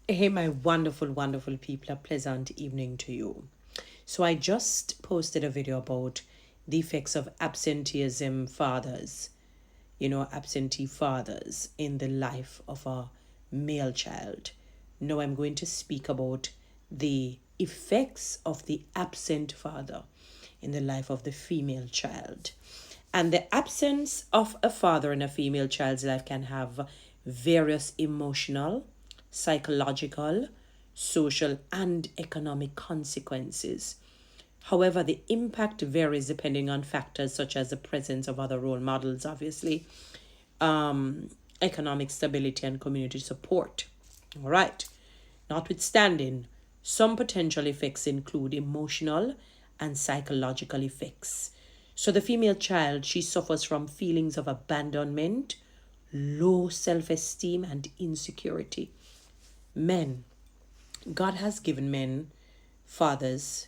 Hey, my wonderful, wonderful people, a pleasant evening to you. So, I just posted a video about the effects of absenteeism fathers, absentee fathers in the life of a male child. Now, I'm going to speak about the effects of the absent father in the life of the female child. And the absence of a father in a female child's life can have various emotional, psychological, social, and economic consequences. However, the impact varies depending on factors such as the presence of other role models, obviously, economic stability, and community support. All right. Notwithstanding, some potential effects include emotional and psychological effects. So, the female child, she suffers from feelings of abandonment, low self esteem, and insecurity. Men, God has given men, fathers,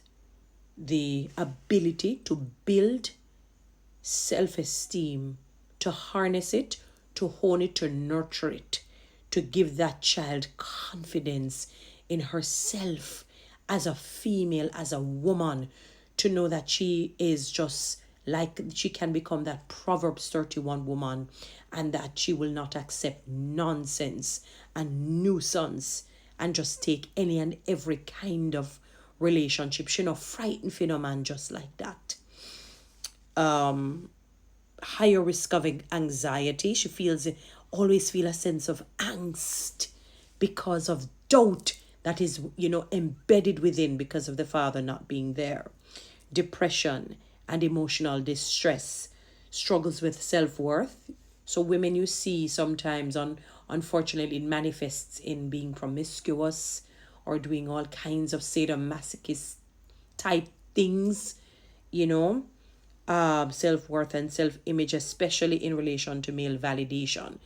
the ability to build self esteem, to harness it, to hone it, to nurture it, to give that child confidence in herself as a female, as a woman, to know that she is just like she can become that Proverbs 31 woman, and that she will not accept nonsense and nuisance and just take any and every kind of relationship. She not frightened for no man just like that. Higher risk of anxiety. She always feel a sense of angst because of doubt that is, embedded within because of the father not being there. Depression and emotional distress, struggles with self-worth. So women, you see sometimes, unfortunately, it manifests in being promiscuous or doing all kinds of sadomasochist type things, you know, self worth and self image, especially in relation to male validation.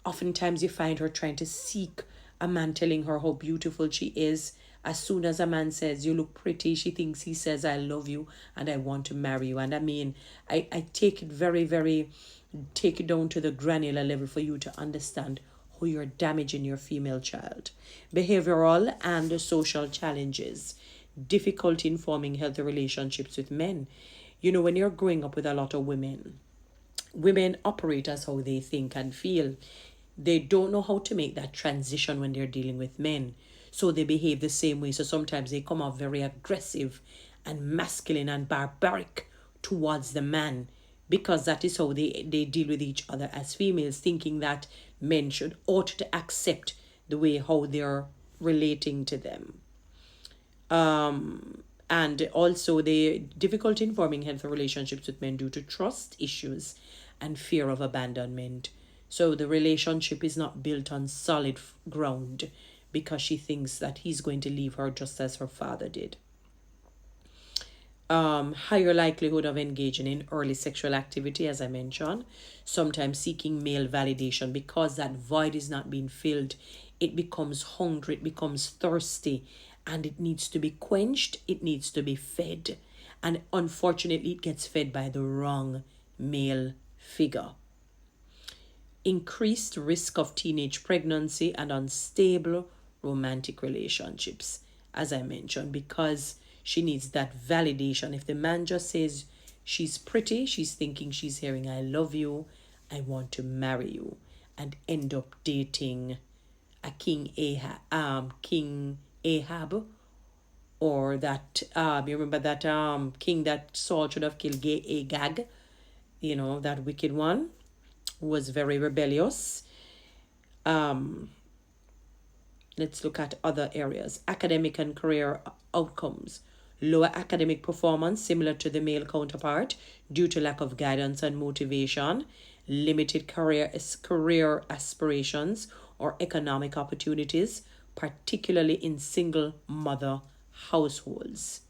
Oftentimes, you find her trying to seek a man telling her how beautiful she is. As soon as a man says, "You look pretty," she thinks he says, "I love you and I want to marry you." And I mean, I take it very, very, take it down to the granular level for you to understand how you're damaging your female child. Behavioral and social challenges, difficulty in forming healthy relationships with men. When you're growing up with a lot of women operate as how they think and feel. They don't know how to make that transition when they're dealing with men. So they behave the same way. So sometimes they come off very aggressive and masculine and barbaric towards the man, because that is how they deal with each other as females, thinking that men ought to accept the way how they're relating to them. And also the difficulty in forming healthy relationships with men due to trust issues and fear of abandonment. So the relationship is not built on solid ground because she thinks that he's going to leave her just as her father did. Higher likelihood of engaging in early sexual activity, as I mentioned, sometimes seeking male validation because that void is not being filled. It becomes hungry, it becomes thirsty, and it needs to be quenched, it needs to be fed. And unfortunately, it gets fed by the wrong male figure. Increased risk of teenage pregnancy and unstable romantic relationships, as I mentioned, because she needs that validation. If the man just says she's pretty, she's thinking she's hearing "I love you, I want to marry you," and end up dating a King Ahab, or that you remember that king that Saul should have killed, Agag, that wicked one who was very rebellious. Let's look at other areas. Academic and career outcomes. Lower academic performance, similar to the male counterpart, due to lack of guidance and motivation. Limited career aspirations or economic opportunities, particularly in single mother households.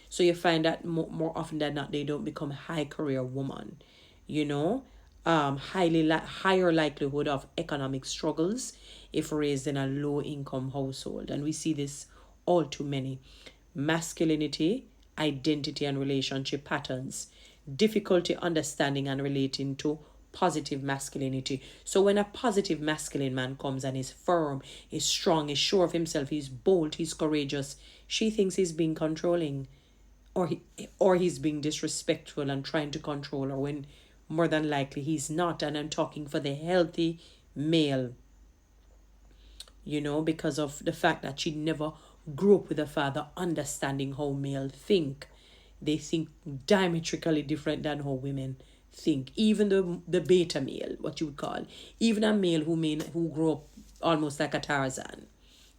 So you find that more often than not, they don't become high career woman. You know, higher likelihood of economic struggles if raised in a low income household, and we see this all too many. Masculinity, identity, and relationship patterns, difficulty understanding and relating to positive masculinity. So when a positive masculine man comes and is firm, is strong, is sure of himself, he's bold, he's courageous, she thinks he's being controlling, or he's being disrespectful and trying to control her, when more than likely he's not. And I'm talking for the healthy male, because of the fact that she never grew up with a father understanding how male think. They think diametrically different than how women think. Even the beta male, what you would call, even a male who grew up almost like a Tarzan,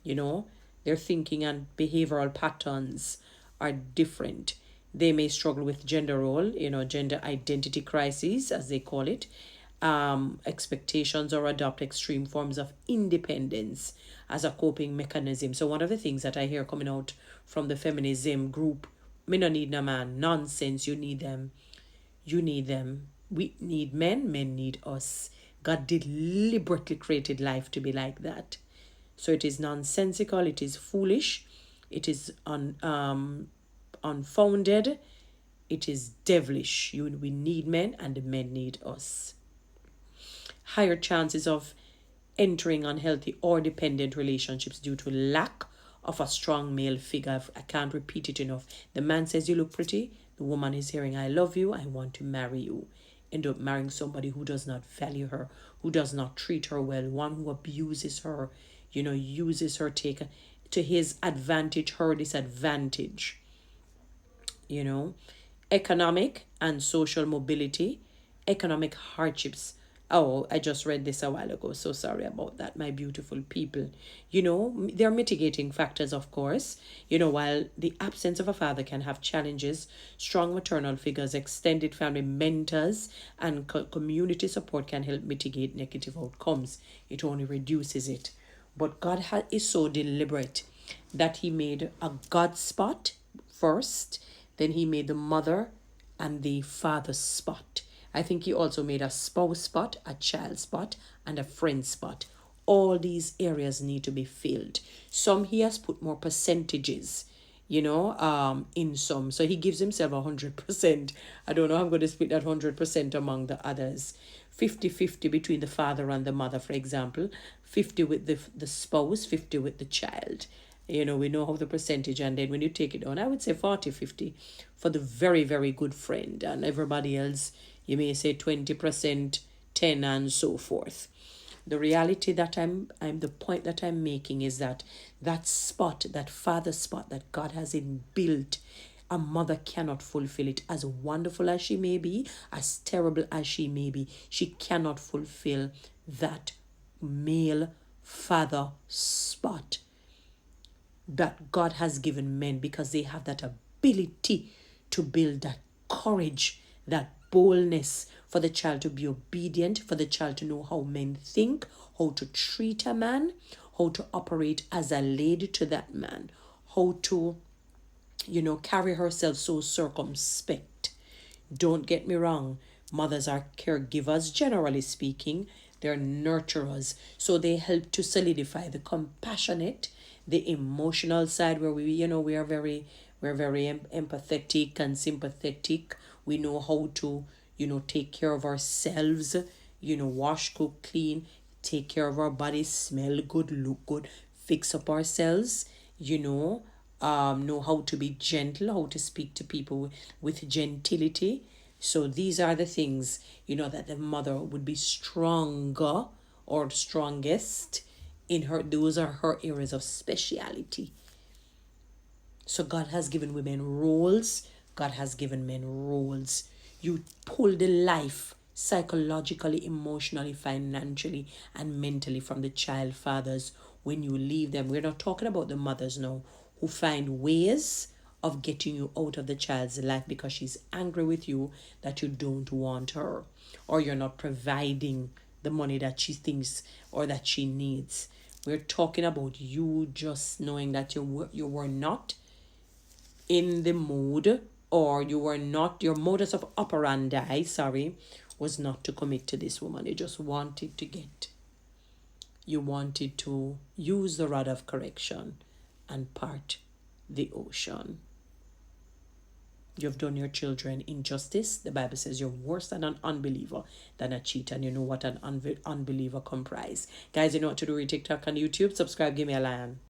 their thinking and behavioral patterns are different. They may struggle with gender role, gender identity crises, as they call it, expectations, or adopt extreme forms of independence as a coping mechanism. So one of the things that I hear coming out from the feminism group, me no need no man, nonsense, you need them. You need them. We need men need us. God deliberately created life to be like that. So it is nonsensical, it is foolish, it is unfounded, it is devilish. We need men, and the men need us. Higher chances of entering unhealthy or dependent relationships due to lack of a strong male figure. I can't repeat it enough. The man says you look pretty, the woman is hearing I love you, I want to marry you. End up marrying somebody who does not value her, who does not treat her well, one who abuses her, uses her, take to his advantage, her disadvantage. Economic and social mobility, economic hardships. Oh, I just read this a while ago. So sorry about that, my beautiful people. There are mitigating factors, of course. While the absence of a father can have challenges, strong maternal figures, extended family mentors, and community support can help mitigate negative outcomes. It only reduces it. But God is so deliberate that he made a God spot first, then he made the mother and the father spot. I think he also made a spouse spot, a child spot, and a friend spot. All these areas need to be filled. Some he has put more percentages, in some. So he gives himself 100%. I don't know how I'm going to split that 100% among the others. 50-50 between the father and the mother, for example. 50 with the spouse, 50 with the child. We know how the percentage, and then when you take it down, I would say 40-50 for the very, very good friend, and everybody else, you may say 20%, 10, and so forth. The reality that the point that I'm making is that spot, that father spot that God has inbuilt, a mother cannot fulfill it. As wonderful as she may be, as terrible as she may be, she cannot fulfill that male father spot that God has given men, because they have that ability to build that courage, that boldness, for the child to be obedient, for the child to know how men think, how to treat a man, how to operate as a lady to that man, how to, carry herself so circumspect. Don't get me wrong, mothers are caregivers, generally speaking. They're nurturers, so they help to solidify the compassionate, the emotional side, where we're very empathetic and sympathetic. We know how to take care of ourselves, wash, cook, clean, take care of our bodies, smell good, look good, fix up ourselves, know how to be gentle, how to speak to people with gentility. So these are the things, that the mother would be stronger or strongest in her. Those are her areas of speciality. So God has given women roles. God has given men roles. You pull the life psychologically, emotionally, financially, and mentally from the child fathers when you leave them. We're not talking about the mothers now who find ways of getting you out of the child's life because she's angry with you that you don't want her, or you're not providing the money that she thinks or that she needs. We're talking about you just knowing that you were not in the mood, or you were not, your modus of operandi, was not to commit to this woman. You just wanted to you wanted to use the rod of correction and part the ocean. You've done your children injustice. The Bible says you're worse than an unbeliever, than a cheat, and you know what an unbeliever comprise. Guys, you know what to do with TikTok and YouTube. Subscribe, give me a lion.